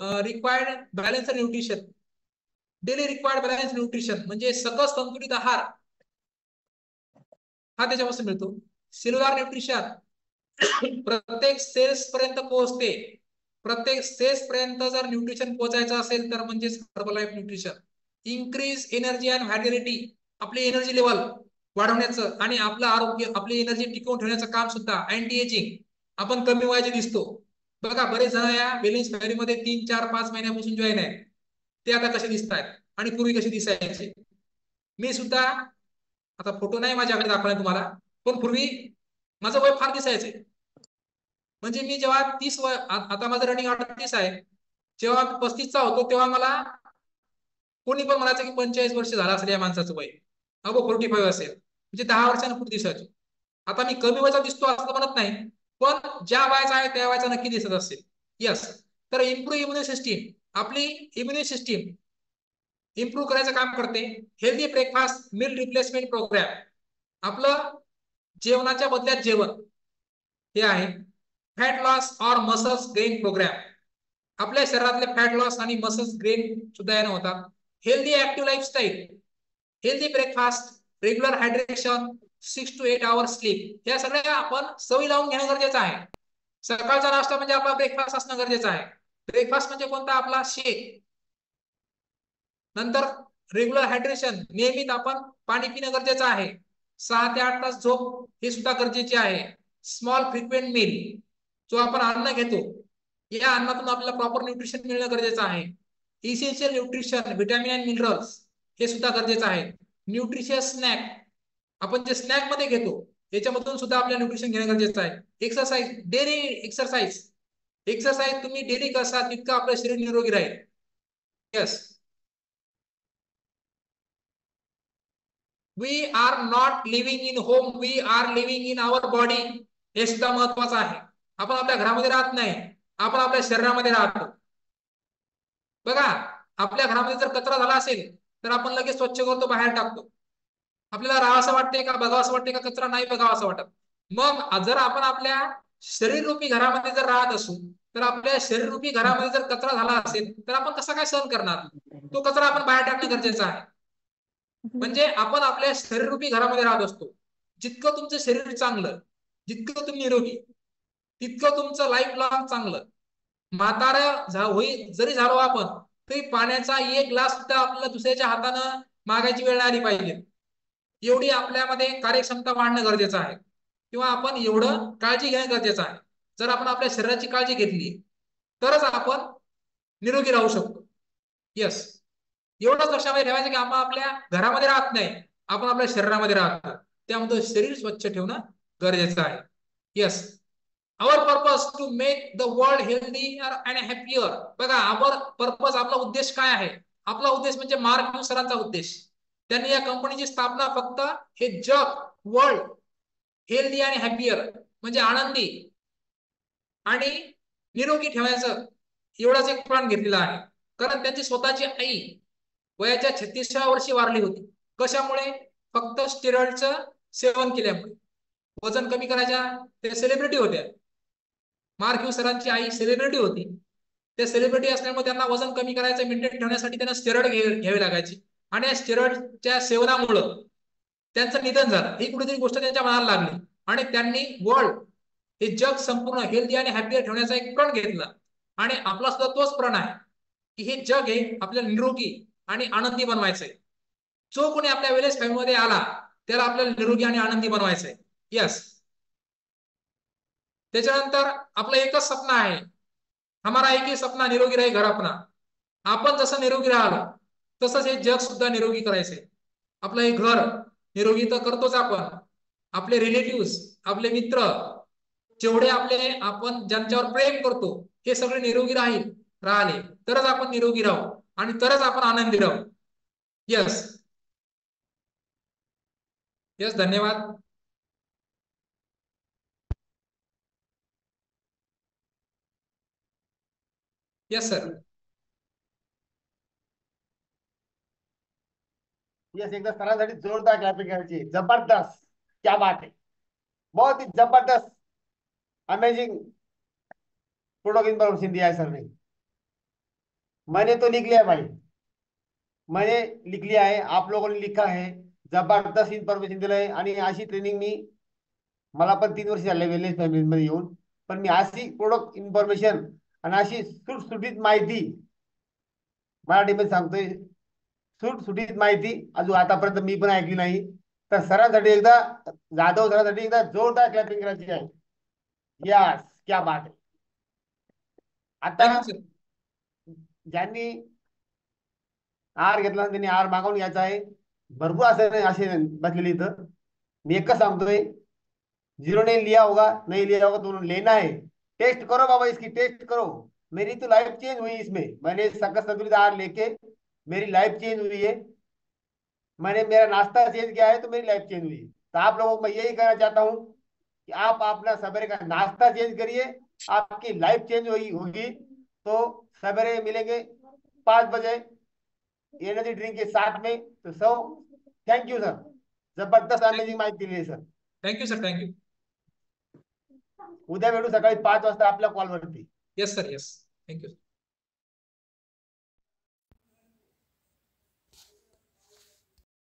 Required balance nutrition, daily required balance nutrition म्हणजे सकस संतुलित आहार हा त्याच्यापासून मिळतो. सेल्युलर न्यूट्रिशन प्रत्येक सेल्स पर्यंत पोहोचते. प्रत्येक सेल्स पर्यंत जर न्यूट्रिशन पोहोचायचं असेल तर म्हणजे Herbalife nutrition. Increase energy and validity, आपली एनर्जी लेवल वाढवण्याचं आणि आपलं आरोग्य, आपली एनर्जी टिकवून ठेवण्याचं काम सुद्धा. अँटी एजिंग, आपण कमी वयाचे दिसतो. बघा बरेच जण या वेलेन्स फॅमिलीमध्ये 3, 4, 5 महिन्यापासून जॉईन आहेत. ते आता कसे दिसत आहेत आणि पूर्वी कसे दिसायचे. मी सुद्धा आता फोटो नाही माझ्याकडे दाखवणार तुम्हाला, पण पूर्वी माझं वय फार दिसायचे. म्हणजे मी जेव्हा 30 वय, आता माझं रनिंग 38 आहे, जेव्हा 35चा होतो तेव्हा मला कोणी पण म्हणायचं की 45 वर्ष झाला असेल या माणसाचं वय, अगो 45 असेल, म्हणजे 10 वर्षांनी पुढे दिसायचो. आता मी कमी वयाचा दिसतो असं म्हणत नाही, पण ज्या वयाचा आहे त्या वयाचा नक्की दिसत असेल. यस. तर इम्प्रूव्ह इम्युनी सिस्टीम, आपली इम्युनी सिस्टीम इम्प्रूव्ह करायचं काम करते. Healthy breakfast meal replacement programme, आपलं जेवणाच्या बदल्यात जेवण हे आहे. फॅट लॉस और मसल्स गेन प्रोग्राम, आपल्या शरीरातले फॅट लॉस आणि मसल्स गेन सुद्धा यानं होतात. Healthy active lifestyle, healthy breakfast, regular hydration, 6 to 8 hours sleep, या सगळ्या आपण सवयी लावून घेणं गरजेचं आहे. सकाळचा नाश्ता म्हणजे आपला ब्रेकफास्ट असणं गरजेचं आहे. ब्रेकफास्ट म्हणजे कोणता? आपला शेक. नंतर रेग्युलर हायड्रेशन, नियमित आपण पाणी पिणं गरजेचं आहे. 6 ते 8 तास झोप हे सुद्धा गरजेचे आहे. स्मॉल फ्रिक्वेंट मील, जो आपण अन्न घेतो या अन्नातून आपल्याला प्रॉपर न्यूट्रिशन मिळणं गरजेचं आहे. Essential nutrition, vitamin and minerals हे सुद्धा गरजेचं आहे. न्यूट्रिशियस स्नॅक, आपण जे स्नॅक मध्ये घेतो याच्यामधून सुद्धा आपल्याला न्यूट्रिशन घेणं गरजेचं आहे. एक्सरसाइज, डेली एक्सरसाइज, एक्सरसाइज तुम्ही डेली करसा तितकं आपलं शरीर निरोगी राहील. Yes. We are not living in home, we are living in our body, हे सुद्धा महत्वाचं आहे. आपण आपल्या घरामध्ये राहत नाही, आपण आपल्या शरीरामध्ये राहतो. बघा, आपल्या घरामध्ये जर कचरा झाला असेल तर आपण लगेच स्वच्छ करतो, बाहेर टाकतो. आपल्याला राहावं असं वाटते का, बघावं असं वाटते का कचरा? नाही बघावं असं वाटत. मग जर आपण आपल्या शरीररूपी घरामध्ये जर राहत असू तर आपल्या शरीररूपी घरामध्ये जर कचरा झाला असेल तर आपण कसा काय सहन करणार? तो कचरा आपण बाहेर टाकणं गरजेचं आहे. म्हणजे आपण आपल्या शरीररूपी घरामध्ये राहत असतो. जितकं तुमचं शरीर चांगलं, जितकं तुम्ही निरोगी, तितकं तुमचं लाईफ लॉंग चांगलं. म्हातारा होई जरी झालो आपण तरी पाण्याचा एक ग्लास सुद्धा आपल्याला दुसऱ्याच्या हातानं मागायची वेळ आली पाहिजे. एवढी आपल्यामध्ये कार्यक्षमता वाढणं गरजेचं आहे, किंवा आपण एवढं काळजी घेणं गरजेचं आहे. जर आपण आपल्या शरीराची काळजी घेतली तरच आपण निरोगी राहू शकतो. यस. एवढंच लक्षामध्ये ठेवायचं की आपण आपल्या घरामध्ये राहत नाही, आपण आपल्या शरीरामध्ये राहतो. त्यामुळे शरीर स्वच्छ ठेवणं गरजेचं आहे. Yes. Our purpose to make the world healthy and happier. बघा, आवर पर्पज, आपला उद्देश काय आहे? आपला उद्देश म्हणजे मार्क सरांचा उद्देश. त्यांनी या कंपनीची स्थापना फक्त हे जग, वर्ल्ड हेल्दी आणि हॅपियर म्हणजे आनंदी आणि निरोगी ठेवायचं, एवढाच एक प्रण घेतलेला आहे. कारण त्यांची स्वतःची आई वयाच्या 36व्या वर्षी वारली होती. कशामुळे? फक्त स्टेरॉइडचं सेवन केल्यामुळे. वजन कमी करायच्या त्या सेलिब्रिटी होत्या. मार्क सरांची आई सेलिब्रिटी होती. त्या सेलिब्रिटी असल्यामुळे त्यांना वजन कमी करायचं, मेंटेन ठेवण्यासाठी त्यांना स्टेरॉइड घ्यावे लागायची. आणि या स्टेरॉइडच्या सेवनामुळं त्यांचं निधन झालं. ही कुठेतरी गोष्ट त्यांच्या मनाला लागली आणि त्यांनी वर्ल्ड, हे जग संपूर्ण हेल्दी आणि हॅपी ठेवण्याचा एक प्रण घेतला. आणि आपला सुद्धा तोच प्रण आहे की हे जग हे आपल्याला निरोगी आणि आनंदी बनवायचंय. जो कोणी आपल्या वेलेस फॅमिलीमध्ये आला त्याला आपल्याला निरोगी आणि आनंदी बनवायचंय. यस. त्याच्यानंतर आपलं एकच स्वप्न आहे, हमारा एक ही सपना, निरोगी राही घर अपना. आपण जसं निरोगी राहिलो तसंच हे जग सुद्धा निरोगी करायचंय. आपलं हे घर निरोगी तर करतोच आपण, आपले रिलेटिव्ह, आपले मित्र, जेवढे आपले आपण ज्यांच्यावर प्रेम करतो हे सगळे निरोगी राहिले तरच आपण निरोगी राहू आणि तरच आपण आनंदी राहू. यस. यस. धन्यवाद. Yes sir. यस, एकदा सरांसाठी जोरदार क्लॅपिंग करायची. जबरदस्त, क्या बात है, बहुत ही जबरदस्त, अमेजिंग प्रोडक्ट इन्फॉर्मेशन दिया है सर ने. मैंने तो लिख लिया भाई, मैंने लिख लिया है, आप लोगों ने लिखा है. जबरदस्त इन्फॉर्मेशन दिलंय आणि अशी ट्रेनिंग मी, मला पण 3 वर्ष झाले वेलनेस फॅमिलीमध्ये येऊन, पण मी अशी प्रोडक्ट इन्फॉर्मेशन आणि अशी सुटसुटीत माहिती मराठीमध्ये सांगतोय, सुटसुटीत माहिती अजून आतापर्यंत मी पण ऐकली नाही. तर सरांसाठी एकदा, जाधव सरांसाठी एकदा जोरदार क्लॅपिंग करायची आहे. यस, क्या बात आहे. आता थँक्यू सर. ज्यांनी आहार घेतला त्यांनी आहार मागवून घ्यायचा आहे. भरपूर असे बसलेले इथं. मी एकच सांगतोय, जिन्होंने लिया होगा नहीं लिया होगा तो उन्होंने लेना है. टेस्ट करो बाबा, इसकी टेस्ट करो. मेरी तो लाइफ चेंज हुई इसमें. मैंने सकस संतुलित आहार लेके मेरी लाइफ चेंज हुई है. मैंने मेरा नाश्ता चेंज किया है तो मेरी लाइफ चेंज हुई है. तो आप लोगों को मैं यही कहना चाहता हूँ कि आप अपना सवेरे का नाश्ता चेंज करिए, आपकी लाइफ चेंज होगी होगी. तो सवेरे मिलेंगे 5 बजे एनर्जी ड्रिंक के साथ में. तो थैंक यू सर, जबरदस्त अमेजिंग माहिती दिली सर. Thank you sir. थँक्यू. उद्या भेटू सकाळी 5 वाजता आपल्या कॉलवरती. Yes sir. येस. थँक्यू.